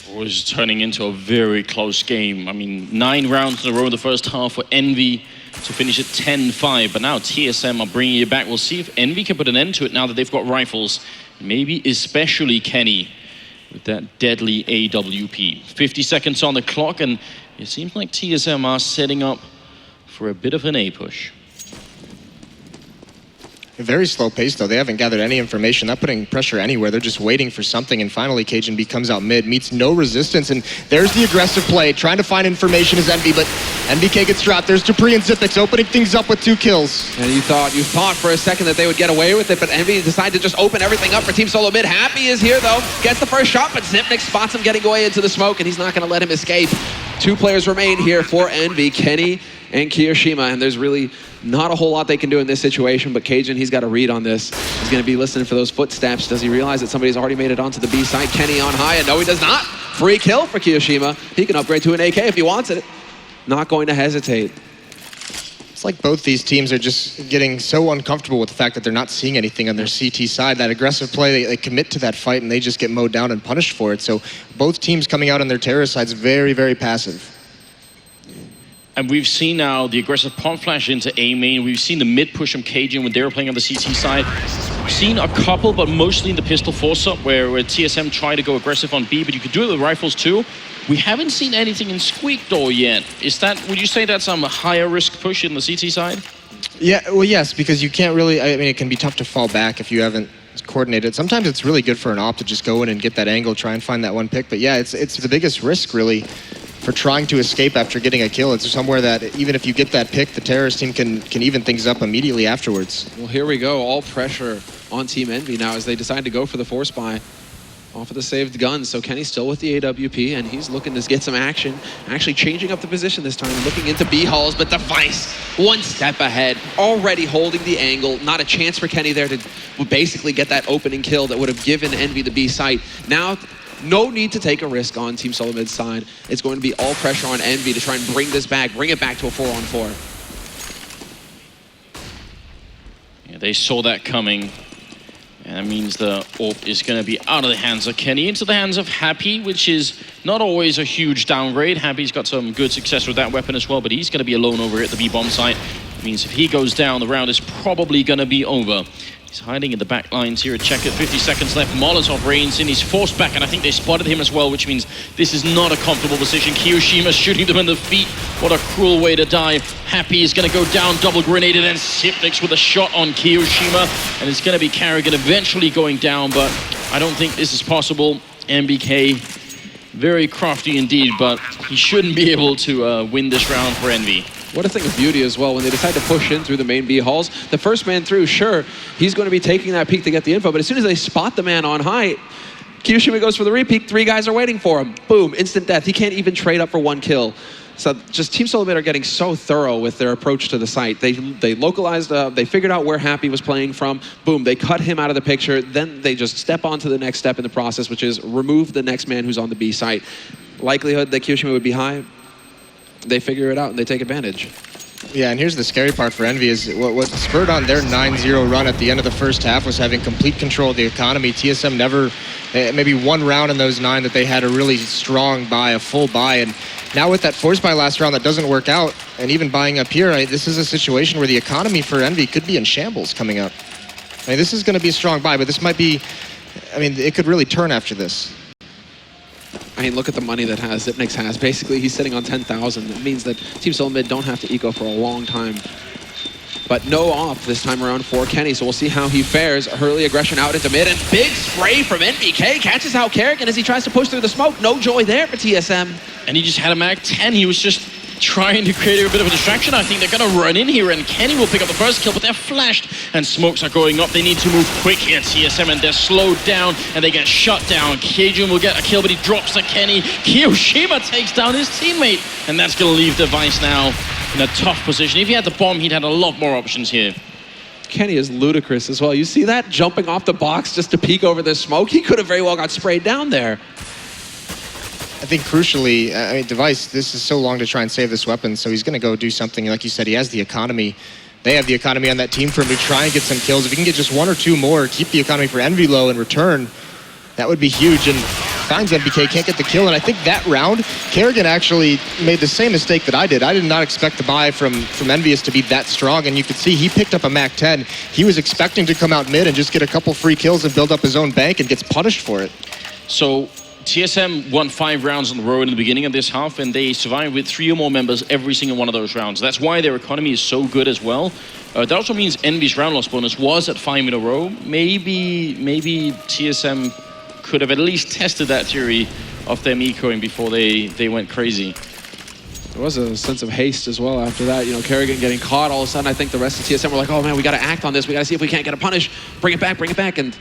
It was turning into a very close game. I mean, 9 rounds in a row in the first half for EnVy to finish at 10-5. But now TSM are bringing it back. We'll see if EnVy can put an end to it now that they've got rifles. Maybe especially Kenny with that deadly AWP. 50 seconds on the clock, and it seems like TSM are setting up for a bit of an A push. A very slow pace, though. They haven't gathered any information, not putting pressure anywhere. They're just waiting for something, and finally Cajun B comes out mid, meets no resistance, and there's the aggressive play, trying to find information as EnVy, but NBK gets dropped. There's Dupree and Zipix opening things up with 2 kills. And you thought for a second that they would get away with it, but EnVy decided to just open everything up for Team SoloMid. Happy is here, though. Gets the first shot, but Zipnik spots him getting away into the smoke, and he's not going to let him escape. 2 players remain here for EnVy, Kenny and Kiyoshima, and there's really not a whole lot they can do in this situation, but Cajun, he's got a read on this. He's going to be listening for those footsteps. Does he realize that somebody's already made it onto the B side? Kenny on high, and no, he does not. Free kill for Kiyoshima. He can upgrade to an AK if he wants it. Not going to hesitate. like both these teams are just getting so uncomfortable with the fact that they're not seeing anything on their CT side. That aggressive play, they commit to that fight and they just get mowed down and punished for it. So both teams coming out on their terrorist sides very, very passive. And we've seen now the aggressive pump flash into A main. We've seen the mid push from Cajun when they were playing on the CT side. We've seen a couple, but mostly in the pistol force-up where TSM tried to go aggressive on B, but you could do it with rifles too. We haven't seen anything in Squeak Door yet. Is that, would you say that's a higher risk push in the CT side? Yeah, well, yes, because you can't really, I mean, it can be tough to fall back if you haven't coordinated. Sometimes it's really good for an op to just go in and get that angle, try and find that one pick. But yeah, it's the biggest risk, really, for trying to escape after getting a kill. It's somewhere that even if you get that pick, the terrorist team can even things up immediately afterwards. Well, here we go. All pressure on Team EnVy now as they decide to go for the force buy off of the saved gun. So Kenny's still with the AWP, and he's looking to get some action. Actually changing up the position this time, looking into B halls, but Device one step ahead, already holding the angle. Not a chance for Kenny there to basically get that opening kill that would have given EnVy the B site. Now, no need to take a risk on Team SoloMid's side. It's going to be all pressure on EnVy to try and bring this back, bring it back to a 4-on-4. Yeah, they saw that coming. And that means the AWP is going to be out of the hands of Kenny into the hands of Happy, which is not always a huge downgrade. Happy's got some good success with that weapon as well, but he's going to be alone over at the B-bomb site. It means if he goes down, the round is probably going to be over. He's hiding in the back lines here at Check It. 50 seconds left. Molotov reigns in. He's forced back, and I think they spotted him as well, which means this is not a comfortable position. Kiyoshima shooting them in the feet. What a cruel way to die. Happy is going to go down, double grenaded, and Sipnix with a shot on Kiyoshima. And it's going to be Carrigan eventually going down, but I don't think this is possible. MBK, very crafty indeed, but he shouldn't be able to win this round for EnVy. What a thing of beauty as well, when they decide to push in through the main B halls. The first man through, sure, he's going to be taking that peek to get the info, but as soon as they spot the man on height, Kiyoshima goes for the repeat, 3 guys are waiting for him. Boom, instant death. He can't even trade up for 1 kill. So just Team SoloMid are getting so thorough with their approach to the site. They localized, they figured out where Happy was playing from. Boom, they cut him out of the picture. Then they just step on to the next step in the process, which is remove the next man who's on the B site. Likelihood that Kiyoshima would be high, they figure it out and they take advantage. Yeah, and here's the scary part for EnVy is what spurred on their 9-0 run at the end of the first half was having complete control of the economy. TSM never, maybe one round in those 9 that they had a really strong buy, a full buy, and now with that force buy last round that doesn't work out, and even buying up here, this is a situation where the economy for EnVy could be in shambles coming up. I mean, this is going to be a strong buy, but this might be, I mean, it could really turn after this. I mean, look at the money that Sipnix has. Basically, he's sitting on 10,000. It means that Team SoloMid don't have to eco for a long time. But no off this time around for Kenny, so we'll see how he fares. Early aggression out into mid, and big spray from NBK. Catches out Carrigan as he tries to push through the smoke. No joy there for TSM. And he just had a mag 10. He was just trying to create a bit of a distraction. I think they're going to run in here, and Kenny will pick up the first kill, but they're flashed, and smokes are going up. They need to move quick here, TSM, and they're slowed down, and they get shut down. Cajun will get a kill, but he drops to Kenny. Kiyoshima takes down his teammate, and that's going to leave Device now in a tough position. If he had the bomb, he'd had a lot more options here. Kenny is ludicrous as well. You see that jumping off the box just to peek over the smoke? He could have very well got sprayed down there. I think crucially, I mean, Device, this is so long to try and save this weapon, so he's going to go do something. Like you said, he has the economy. They have the economy on that team for him to try and get some kills. If he can get just 1 or 2 more, keep the economy for EnVy low in return, that would be huge. And finds MBK, can't get the kill. And I think that round, Carrigan actually made the same mistake that I did. I did not expect the buy from EnVyUs to be that strong. And you could see he picked up a Mac 10. He was expecting to come out mid and just get a couple free kills and build up his own bank and gets punished for it. So TSM won 5 rounds in a row in the beginning of this half, and they survived with 3 or more members every single one of those rounds. That's why their economy is so good as well. That also means EnVy's round loss bonus was at 5 in a row. Maybe TSM could have at least tested that theory of them ecoing before they went crazy. There was a sense of haste as well after that. You know, Carrigan getting caught, all of a sudden I think the rest of TSM were like, oh man, we got to act on this. We got to see if we can't get a punish. Bring it back. And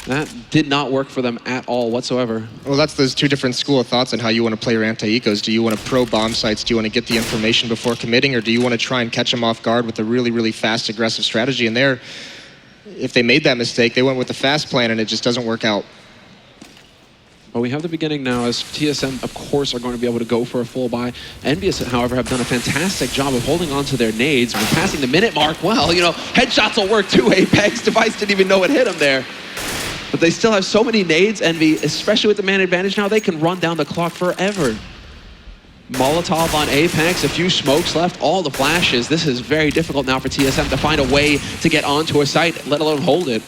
that did not work for them at all whatsoever. Well, that's those 2 different school of thoughts on how you want to play your anti-ecos. Do you want to pro bomb sites? Do you want to get the information before committing? Or do you want to try and catch them off guard with a really, really fast, aggressive strategy? And there, if they made that mistake, they went with the fast plan and it just doesn't work out. But we have the beginning now, as TSM, of course, are going to be able to go for a full buy. EnVyUs, however, have done a fantastic job of holding on to their nades. When passing the minute mark, well, you know, headshots will work too. Apex Device didn't even know it hit him there. But they still have so many nades, Envy, especially with the man advantage now, they can run down the clock forever. Molotov on Apex, a few smokes left, all the flashes. This is very difficult now for TSM to find a way to get onto a site, let alone hold it.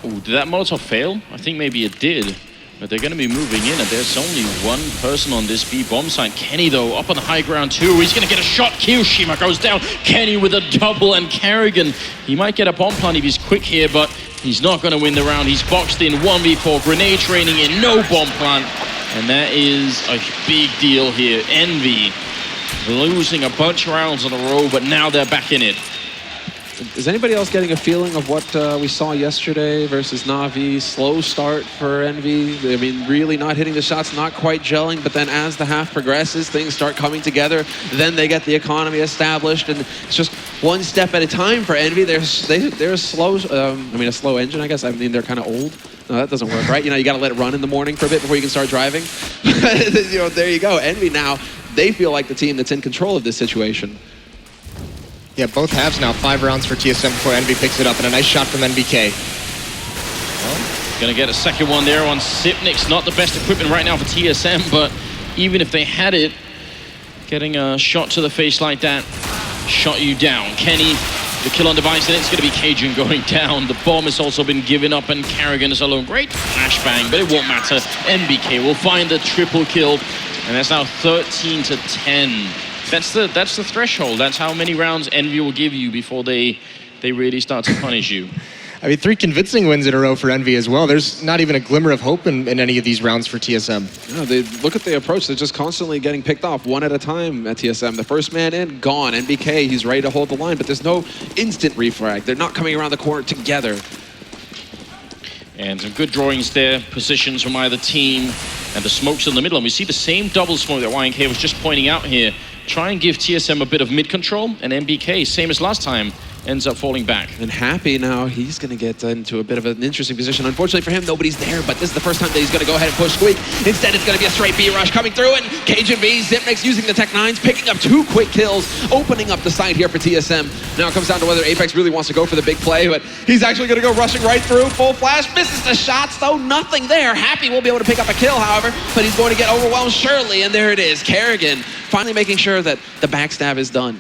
Ooh, did that Molotov fail? I think maybe it did. But they're going to be moving in, and there's only one person on this B bomb site. Kenny, though, up on the high ground, too. He's going to get a shot. Kiyoshima goes down. Kenny with a double, and Carrigan, he might get a bomb plant if he's quick here, but he's not going to win the round. He's boxed in 1v4, grenades raining in, no bomb plant. And that is a big deal here. Envy losing a bunch of rounds in a row, but now they're back in it. Is anybody else getting a feeling of what we saw yesterday versus Na'Vi? Slow start for Envy. I mean, really not hitting the shots, not quite gelling, but then as the half progresses, things start coming together. Then they get the economy established, and it's just one step at a time for Envy. They're a slow, a slow engine, I guess. I mean, they're kind of old. No, that doesn't work, right? You know, you got to let it run in the morning for a bit before you can start driving. You know, there you go. Envy now, they feel like the team that's in control of this situation. Yeah, both halves now. 5 rounds for TSM before Envy picks it up, and a nice shot from NBK. Well, gonna get a second one there on Sipnik's. Not the best equipment right now for TSM, but even if they had it, getting a shot to the face like that shot you down. Kenny, the kill on Device, and it's gonna be Cajun going down. The bomb has also been given up, and Carrigan is alone. Great flashbang, but it won't matter. NBK will find the triple kill, and that's now 13-10. That's the threshold. That's how many rounds Envy will give you before they really start to punish you. I mean, 3 convincing wins in a row for Envy as well. There's not even a glimmer of hope in any of these rounds for TSM. No, they look at the approach. They're just constantly getting picked off one at a time at TSM. The first man in, gone. NBK, he's ready to hold the line, but there's no instant refrag. They're not coming around the corner together. And some good drawings there, positions from either team, and the smokes in the middle. And we see the same double smoke that YNK was just pointing out here. Try and give TSM a bit of mid control, and NBK, same as last time, ends up falling back. And Happy now, he's going to get into a bit of an interesting position. Unfortunately for him, nobody's there, but this is the first time that he's going to go ahead and push Squeak. Instead, it's going to be a straight B rush coming through, and Cajun V, Zipnik's using the Tech 9s, picking up 2 quick kills, opening up the site here for TSM. Now it comes down to whether Apex really wants to go for the big play, but he's actually going to go rushing right through, full flash, misses the shots, though nothing there. Happy will be able to pick up a kill, however, but he's going to get overwhelmed surely, and there it is. Kerrigan finally making sure that the backstab is done.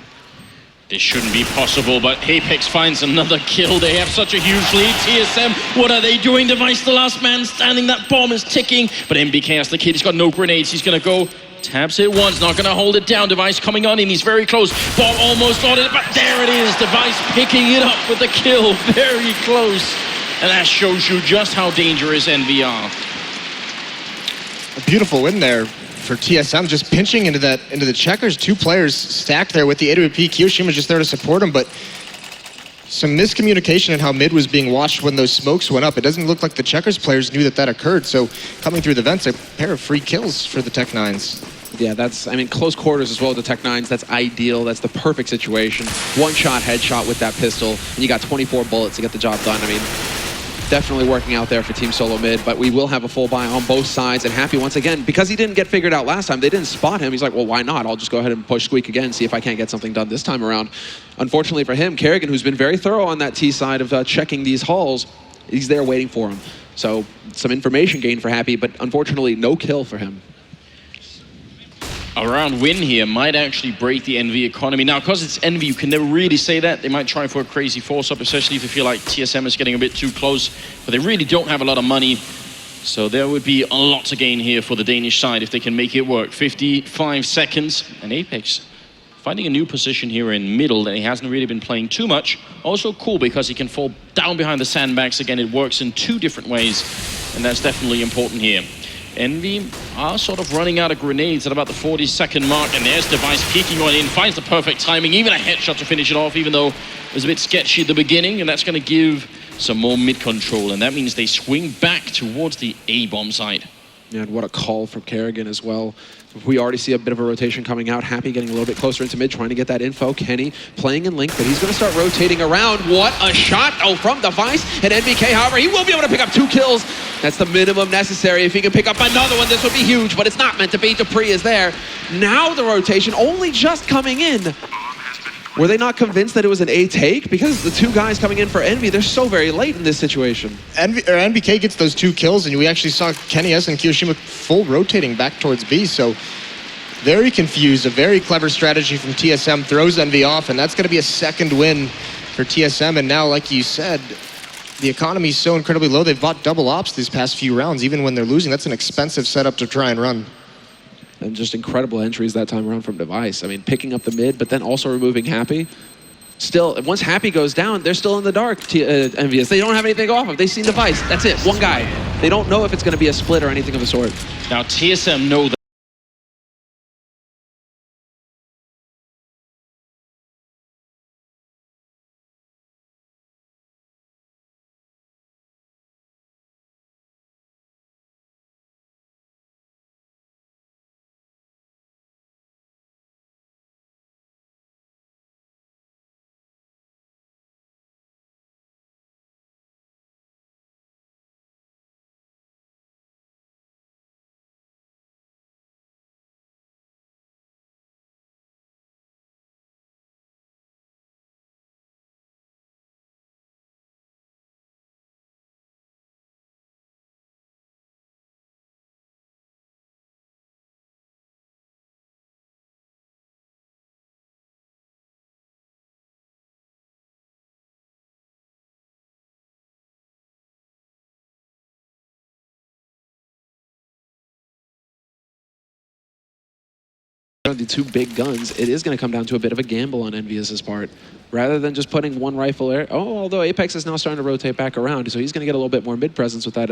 This shouldn't be possible, but Apex finds another kill. They have such a huge lead. TSM, what are they doing? Device, the last man standing. That bomb is ticking. But NBK has the kid. He's got no grenades. He's going to go. Taps it once. Not going to hold it down. Device coming on in. He's very close. Bomb almost on it. But there it is. Device picking it up with the kill. Very close. And that shows you just how dangerous Envy are. A beautiful win there for TSM, just pinching into the checkers. 2 players stacked there with the AWP. Kiyoshima just there to support him, but some miscommunication in how mid was being watched when those smokes went up. It doesn't look like the checkers players knew that occurred, so coming through the vents, a pair of free kills for the Tech 9s. Yeah, that's, I mean, close quarters as well with the Tech 9s. That's ideal. That's the perfect situation. 1-shot headshot with that pistol, and you got 24 bullets to get the job done. I mean, definitely working out there for Team SoloMid, but we will have a full buy on both sides. And Happy, once again, because he didn't get figured out last time, they didn't spot him. He's like, well, why not? I'll just go ahead and push Squeak again, see if I can't get something done this time around. Unfortunately for him, Kerrigan, who's been very thorough on that T side of checking these halls, he's there waiting for him. So some information gain for Happy, but unfortunately no kill for him. A round win here might actually break the Envy economy. Now, because it's Envy, you can never really say that. They might try for a crazy force-up, especially if you feel like TSM is getting a bit too close. But they really don't have a lot of money. So there would be a lot to gain here for the Danish side if they can make it work. 55 seconds, and Apex finding a new position here in middle that he hasn't really been playing too much. Also cool because he can fall down behind the sandbags. Again, it works in 2 different ways, and that's definitely important here. Envy are sort of running out of grenades at about the 40-second mark, and there's Device peeking on in, finds the perfect timing, even a headshot to finish it off, even though it was a bit sketchy at the beginning, and that's going to give some more mid-control, and that means they swing back towards the A-bomb side. Yeah, and what a call from Kerrigan as well. We already see a bit of a rotation coming out. Happy getting a little bit closer into mid, trying to get that info. Kenny playing in link, but he's going to start rotating around. What a shot, from Device. And NBK, however, he will be able to pick up 2 kills. That's the minimum necessary. If he can pick up another one, this would be huge, but it's not meant to be. Dupree is there. Now the rotation only just coming in. Were they not convinced that it was an A take? Because the two guys coming in for Envy, they're so very late in this situation. NBK gets those 2 kills, and we actually saw Kenny S and Kiyoshima full rotating back towards B, so very confused. A very clever strategy from TSM, throws Envy off, and that's going to be a second win for TSM. And now, like you said, the economy is so incredibly low. They've bought double ops these past few rounds, even when they're losing. That's an expensive setup to try and run. And just incredible entries that time around from Device. I mean, picking up the mid, but then also removing Happy. Still, once Happy goes down, they're still in the dark, EnVyUs. They don't have anything to go off of. They've seen Device. That's it, one guy. They don't know if it's going to be a split or anything of the sort. Now TSM know that The 2 big guns, it is going to come down to a bit of a gamble on EnVyUs' part. Rather than just putting one rifle there. Oh, although Apex is now starting to rotate back around, so he's going to get a little bit more mid-presence with that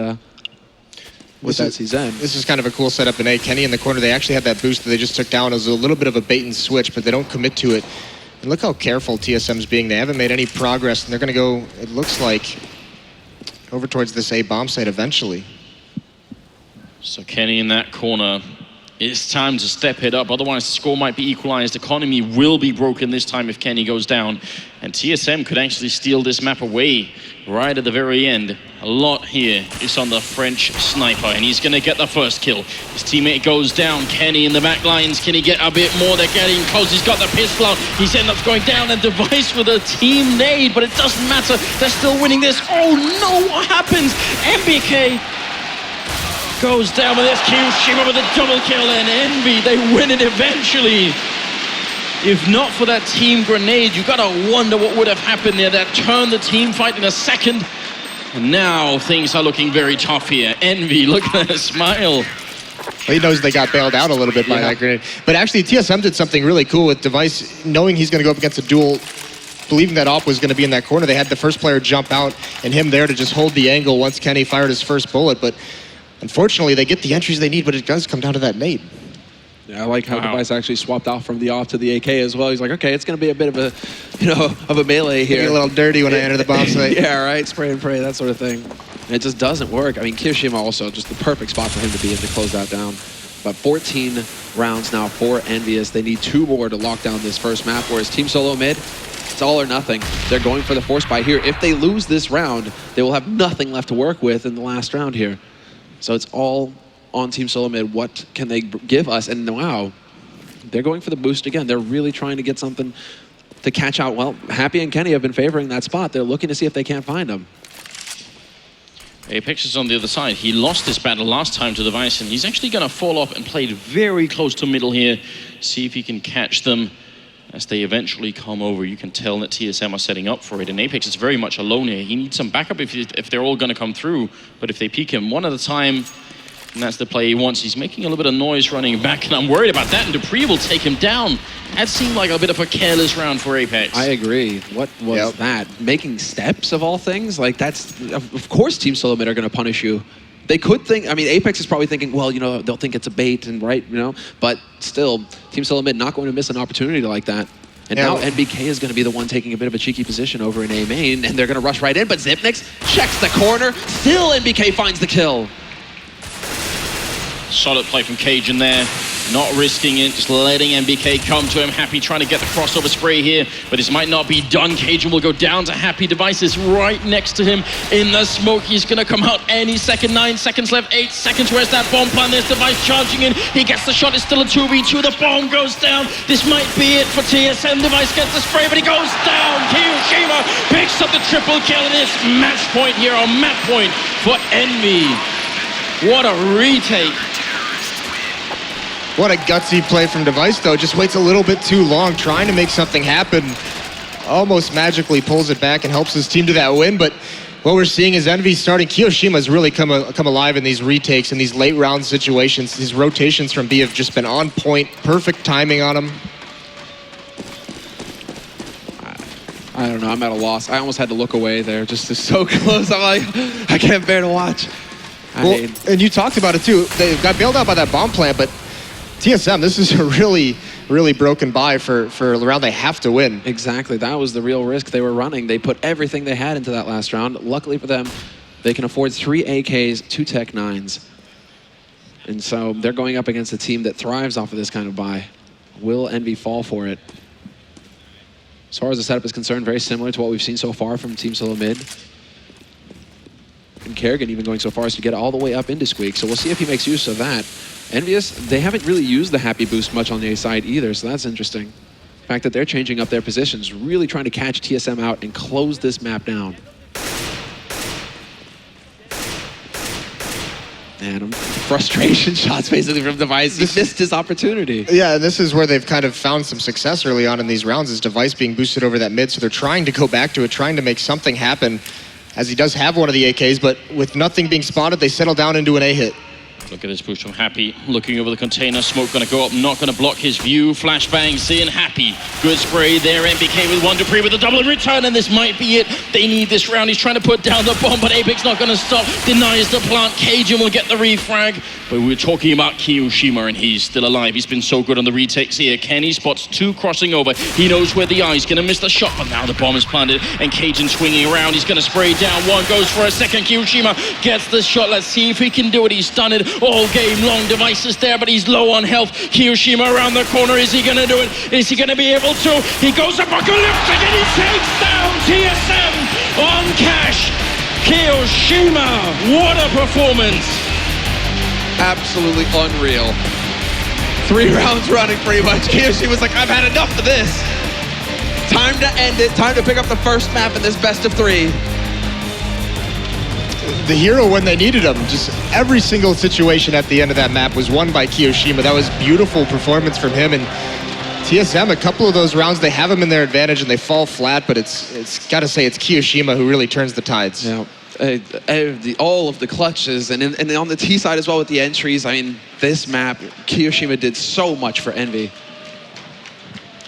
CZ. This is kind of a cool setup in A. Kenny in the corner, they actually had that boost that they just took down. It was a little bit of a bait and switch, but they don't commit to it. And look how careful TSM's being. They haven't made any progress, and they're going to go, it looks like, over towards this A bomb site eventually. So Kenny in that corner. It's time to step it up, otherwise the score might be equalized. Economy will be broken this time if Kenny goes down. And TSM could actually steal this map away right at the very end. A lot here is on the French sniper, and he's gonna get the first kill. His teammate goes down. Kenny in the back lines. Can he get a bit more? They're getting close. He's got the pistol out. He's ended up going down, and Device with a team nade, but it doesn't matter. They're still winning this. Oh no, what happens? NBK goes down with this Kiyoshima with a double kill, and Envy, they win it eventually. If not for that team grenade, you gotta wonder what would have happened there. That turned the team fight in a second. And now things are looking very tough here. Envy, look at that smile. Well, he knows they got bailed out a little bit by that grenade. But actually, TSM did something really cool with Device, knowing he's going to go up against a duel, believing that op was going to be in that corner. They had the first player jump out and him there to just hold the angle once Kenny fired his first bullet. But unfortunately, they get the entries they need, but it does come down to that nade. Yeah, I like how Device actually swapped off from the off to the AK as well. He's like, okay, it's going to be a bit of a, melee here. Get a little dirty when I enter the bomb site. Yeah, right, spray and pray, that sort of thing. And it just doesn't work. I mean, Kiyoshima also just the perfect spot for him to be in to close that down. But 14 rounds now for EnVyUs. They need 2 more to lock down this first map, whereas Team SoloMid, it's all or nothing. They're going for the force buy here. If they lose this round, they will have nothing left to work with in the last round here. So it's all on Team SoloMid. What can they give us? And wow, they're going for the boost again. They're really trying to get something to catch out. Well, Happy and Kenny have been favoring that spot. They're looking to see if they can't find them. Apex is on the other side. He lost this battle last time to Device, and he's actually going to fall off and play very close to middle here. See if he can catch them as they eventually come over. You can tell that TSM are setting up for it, and Apex is very much alone here. He needs some backup if they're all going to come through, but if they peek him one at a time, and that's the play he wants. He's making a little bit of noise running back, and I'm worried about that, and Dupree will take him down. That seemed like a bit of a careless round for Apex. I agree. What was that? Making steps of all things? Like, that's, of course Team SoloMid are going to punish you. They could think, I mean, Apex is probably thinking, well, you know, they'll think it's a bait, and right, you know, but still, Team SoloMid not going to miss an opportunity like that. And now NBK is going to be the one taking a bit of a cheeky position over in A main, and they're going to rush right in, but Zipnix checks the corner. Still NBK finds the kill. Solid play from Cage in there. not risking it, just letting MBK come to him. Happy trying to get the crossover spray here, but this might not be done. Cajun will go down to Happy. Devices right next to him in the smoke. He's gonna come out any second. 9 seconds left, 8 seconds. Where's that bomb plan? There's Device charging in. He gets the shot. It's still a 2v2. The bomb goes down. This might be it for TSM. Device gets the spray, but he goes down. Kiyoshima picks up the triple kill, and it's match point here, or map point for EnVy. What a retake. What a gutsy play from Device, though. Just waits a little bit too long, trying to make something happen. Almost magically pulls it back and helps his team to that win. But what we're seeing is EnVy starting. Kiyoshima's really come alive in these retakes, in these late round situations. His rotations from B have just been on point. Perfect timing on him. I don't know, I'm at a loss. I almost had to look away there, just so close. I'm like, I can't bear to watch. Well, and you talked about it too. They got bailed out by that bomb plant, but TSM, this is a really broken buy for a round they have to win. Exactly, that was the real risk they were running. They put everything they had into that last round. Luckily for them, they can afford 3 AKs, 2 Tech 9s. And so they're going up against a team that thrives off of this kind of buy. Will EnVy fall for it? As far as the setup is concerned, very similar to what we've seen so far from Team SoloMid. And Kerrigan even going so far as to get all the way up into Squeak, so we'll see if he makes use of that. EnVyUs, they haven't really used the Happy Boost much on the A side either, so that's interesting. The fact that they're changing up their positions, really trying to catch TSM out and close this map down. And frustration shots basically from Device. He missed his opportunity. Yeah, this is where they've kind of found some success early on in these rounds, is Device being boosted over that mid, so they're trying to go back to it, trying to make something happen, as he does have one of the AKs, but with nothing being spotted, they settle down into an A hit. Look at this push from Happy, looking over the container. Smoke gonna go up, not gonna block his view. Flashbang, seeing Happy. Good spray there. MBK with 1 Dupree with a double in return, and this might be it. They need this round. He's trying to put down the bomb, but Apex not gonna stop. Denies the plant. Cajun will get the refrag. But we're talking about Kiyoshima, and he's still alive. He's been so good on the retakes here. Kenny spots 2 crossing over. He knows where the eye's gonna miss the shot, but now the bomb is planted, and Cajun swinging around. He's gonna spray down. 1 goes for a second. Kiyoshima gets the shot. Let's see if he can do it. He's done it all game long. Devices there, but he's low on health. Kiyoshima around the corner. Is he gonna do it? Is he gonna be able to? He goes up, apocalyptic, and he takes down TSM on cash. Kiyoshima, what a performance. Absolutely unreal. 3 rounds running pretty much. Kiyoshi was like, I've had enough of this. Time to end it. Time to pick up the first map in this best of 3. The hero when they needed him. Just every single situation at the end of that map was won by Kiyoshima. That was beautiful performance from him. And TSM, a couple of those rounds, they have him in their advantage and they fall flat, but it's got to say it's Kiyoshima who really turns the tides. Yeah. All of the clutches, and on the T side as well with the entries. I mean, this map, Kiyoshima did so much for EnVy.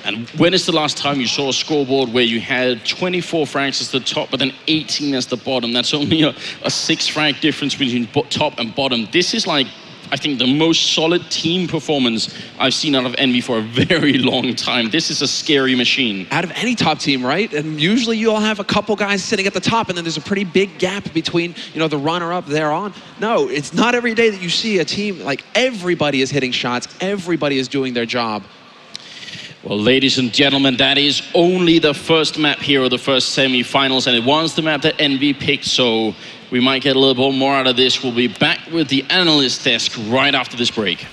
And when is the last time you saw a scoreboard where you had 24 frags as the top, but then 18 as the bottom? That's only a 6 frag difference between top and bottom. This is like, I think, the most solid team performance I've seen out of EnVy for a very long time. This is a scary machine. Out of any top team, right? And usually you'll have a couple guys sitting at the top, and then there's a pretty big gap between, you know, the runner-up there on. No, it's not every day that you see a team, like, everybody is hitting shots, everybody is doing their job. Well, ladies and gentlemen, that is only the first map here of the first semi-finals, and it was the map that EnVy picked, so we might get a little bit more out of this. We'll be back with the analyst desk right after this break.